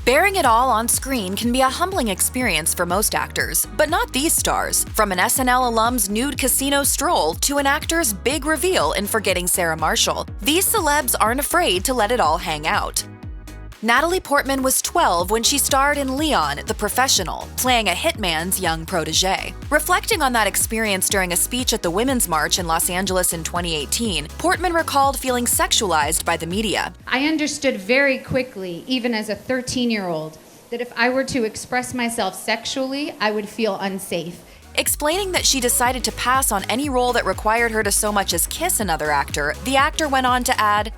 Bearing it all on screen can be a humbling experience for most actors, but not these stars. From an SNL alum's nude casino stroll to an actor's big reveal in Forgetting Sarah Marshall, these celebs aren't afraid to let it all hang out. Natalie Portman was 12 when she starred in Leon, the Professional, playing a hitman's young protege. Reflecting on that experience during a speech at the Women's March in Los Angeles in 2018, Portman recalled feeling sexualized by the media. I understood very quickly, even as a 13-year-old, that if I were to express myself sexually, I would feel unsafe. Explaining that she decided to pass on any role that required her to so much as kiss another actor, the actor went on to add,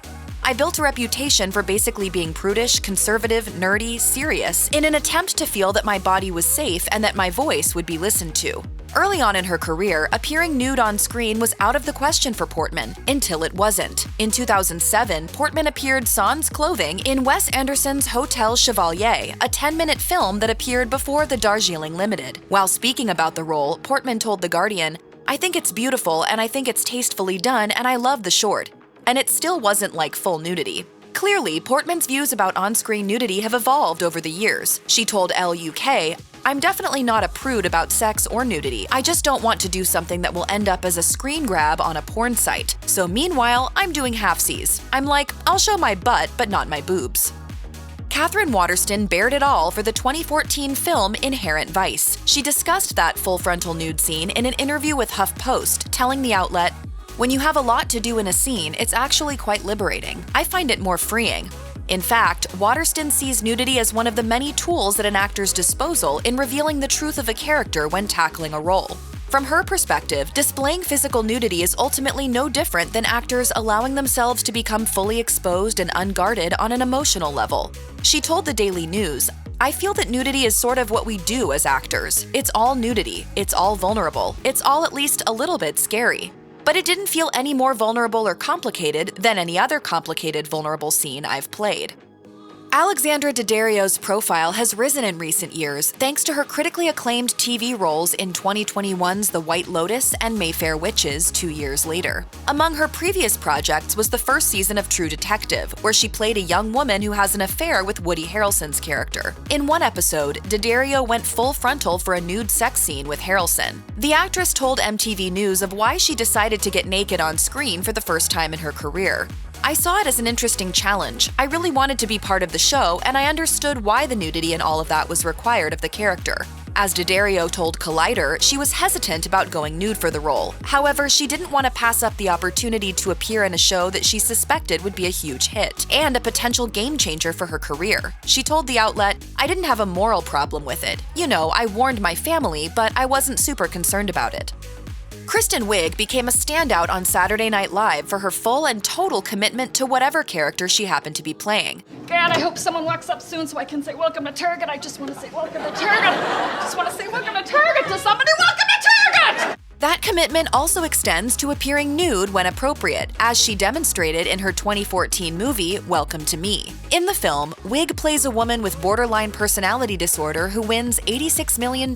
"I built a reputation for basically being prudish, conservative, nerdy, serious, in an attempt to feel that my body was safe and that my voice would be listened to." Early on in her career, appearing nude on screen was out of the question for Portman, until it wasn't. In 2007, Portman appeared sans clothing in Wes Anderson's Hotel Chevalier, a 10-minute film that appeared before the Darjeeling Limited. While speaking about the role, Portman told The Guardian, "I think it's beautiful and I think it's tastefully done and I love the short." And it still wasn't like full nudity. Clearly, Portman's views about on-screen nudity have evolved over the years. She told LUK, "I'm definitely not a prude about sex or nudity. I just don't want to do something that will end up as a screen grab on a porn site. So meanwhile, I'm doing halfsies. I'm like, I'll show my butt, but not my boobs." Katherine Waterston bared it all for the 2014 film Inherent Vice. She discussed that full frontal nude scene in an interview with HuffPost, telling the outlet, "When you have a lot to do in a scene, it's actually quite liberating. I find it more freeing." In fact, Waterston sees nudity as one of the many tools at an actor's disposal in revealing the truth of a character when tackling a role. From her perspective, displaying physical nudity is ultimately no different than actors allowing themselves to become fully exposed and unguarded on an emotional level. She told the Daily News, "I feel that nudity is sort of what we do as actors. It's all nudity. It's all vulnerable. It's all at least a little bit scary." But it didn't feel any more vulnerable or complicated than any other complicated, vulnerable scene I've played. Alexandra Daddario's profile has risen in recent years thanks to her critically acclaimed TV roles in 2021's The White Lotus and Mayfair Witches 2 years later. Among her previous projects was the first season of True Detective, where she played a young woman who has an affair with Woody Harrelson's character. In one episode, Daddario went full frontal for a nude sex scene with Harrelson. The actress told MTV News of why she decided to get naked on screen for the first time in her career. "I saw it as an interesting challenge. I really wanted to be part of the show, and I understood why the nudity and all of that was required of the character." As Daddario told Collider, she was hesitant about going nude for the role. However, she didn't want to pass up the opportunity to appear in a show that she suspected would be a huge hit and a potential game changer for her career. She told the outlet, "I didn't have a moral problem with it. You know, I warned my family, but I wasn't super concerned about it." Kristen Wiig became a standout on Saturday Night Live for her full and total commitment to whatever character she happened to be playing. God, I hope someone walks up soon so I can say, "Welcome to Target." I just want to say, "Welcome to Target." I just want to say, "Welcome to Target" to somebody. Welcome to Target! That commitment also extends to appearing nude when appropriate, as she demonstrated in her 2014 movie, Welcome to Me. In the film, Wiig plays a woman with borderline personality disorder who wins $86 million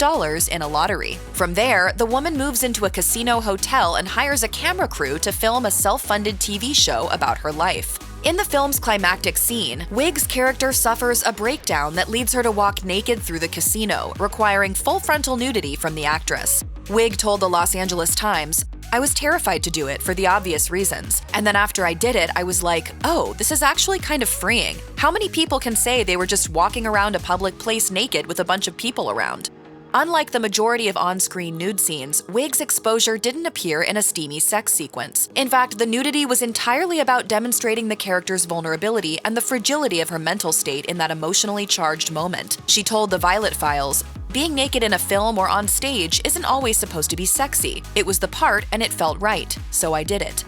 in a lottery. From there, the woman moves into a casino hotel and hires a camera crew to film a self-funded TV show about her life. In the film's climactic scene, Wiig's character suffers a breakdown that leads her to walk naked through the casino, requiring full frontal nudity from the actress. Wiig told the Los Angeles Times, "I was terrified to do it for the obvious reasons. And then after I did it, I was like, oh, this is actually kind of freeing. How many people can say they were just walking around a public place naked with a bunch of people around?" Unlike the majority of on-screen nude scenes, Wiig's exposure didn't appear in a steamy sex sequence. In fact, the nudity was entirely about demonstrating the character's vulnerability and the fragility of her mental state in that emotionally charged moment. She told the Violet Files, "Being naked in a film or on stage isn't always supposed to be sexy. It was the part and it felt right, so I did it."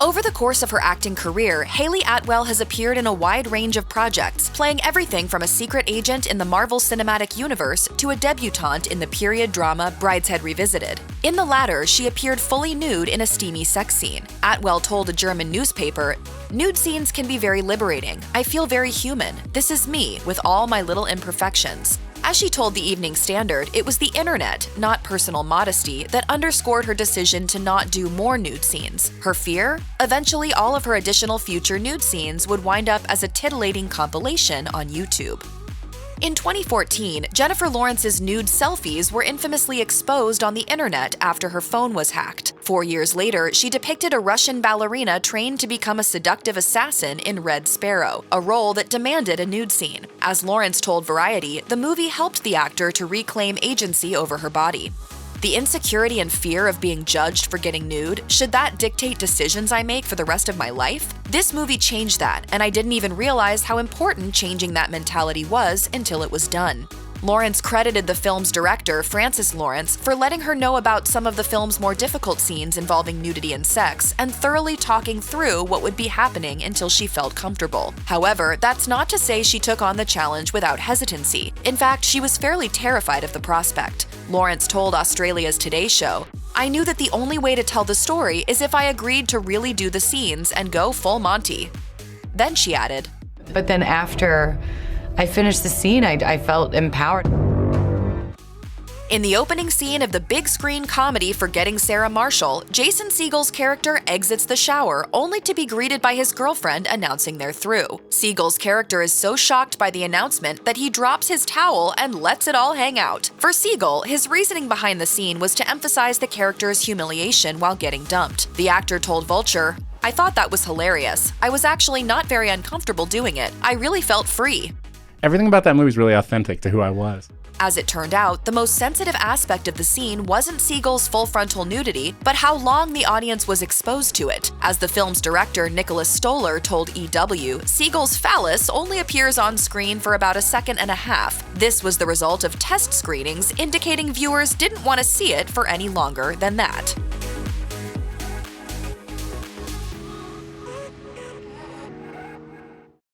Over the course of her acting career, Hayley Atwell has appeared in a wide range of projects, playing everything from a secret agent in the Marvel Cinematic Universe to a debutante in the period drama Brideshead Revisited. In the latter, she appeared fully nude in a steamy sex scene. Atwell told a German newspaper, "Nude scenes can be very liberating. I feel very human. This is me, with all my little imperfections." As she told the Evening Standard, it was the internet, not personal modesty, that underscored her decision to not do more nude scenes. Her fear? Eventually, all of her additional future nude scenes would wind up as a titillating compilation on YouTube. In 2014, Jennifer Lawrence's nude selfies were infamously exposed on the internet after her phone was hacked. 4 years later, she depicted a Russian ballerina trained to become a seductive assassin in Red Sparrow, a role that demanded a nude scene. As Lawrence told Variety, the movie helped the actor to reclaim agency over her body. The insecurity and fear of being judged for getting nude, should that dictate decisions I make for the rest of my life? This movie changed that, and I didn't even realize how important changing that mentality was until it was done. Lawrence credited the film's director, Francis Lawrence, for letting her know about some of the film's more difficult scenes involving nudity and sex, and thoroughly talking through what would be happening until she felt comfortable. However, that's not to say she took on the challenge without hesitancy. In fact, she was fairly terrified of the prospect. Lawrence told Australia's Today Show, "I knew that the only way to tell the story is if I agreed to really do the scenes and go full Monty." Then she added, "But then after I finished the scene, I felt empowered." In the opening scene of the big screen comedy Forgetting Sarah Marshall, Jason Segel's character exits the shower only to be greeted by his girlfriend announcing they're through. Segel's character is so shocked by the announcement that he drops his towel and lets it all hang out. For Segel, his reasoning behind the scene was to emphasize the character's humiliation while getting dumped. The actor told Vulture, "I thought that was hilarious. I was actually not very uncomfortable doing it. I really felt free." Everything about that movie is really authentic to who I was. As it turned out, the most sensitive aspect of the scene wasn't Segel's full frontal nudity, but how long the audience was exposed to it. As the film's director, Nicholas Stoller, told EW, Segel's phallus only appears on screen for about a second and a half. This was the result of test screenings indicating viewers didn't want to see it for any longer than that.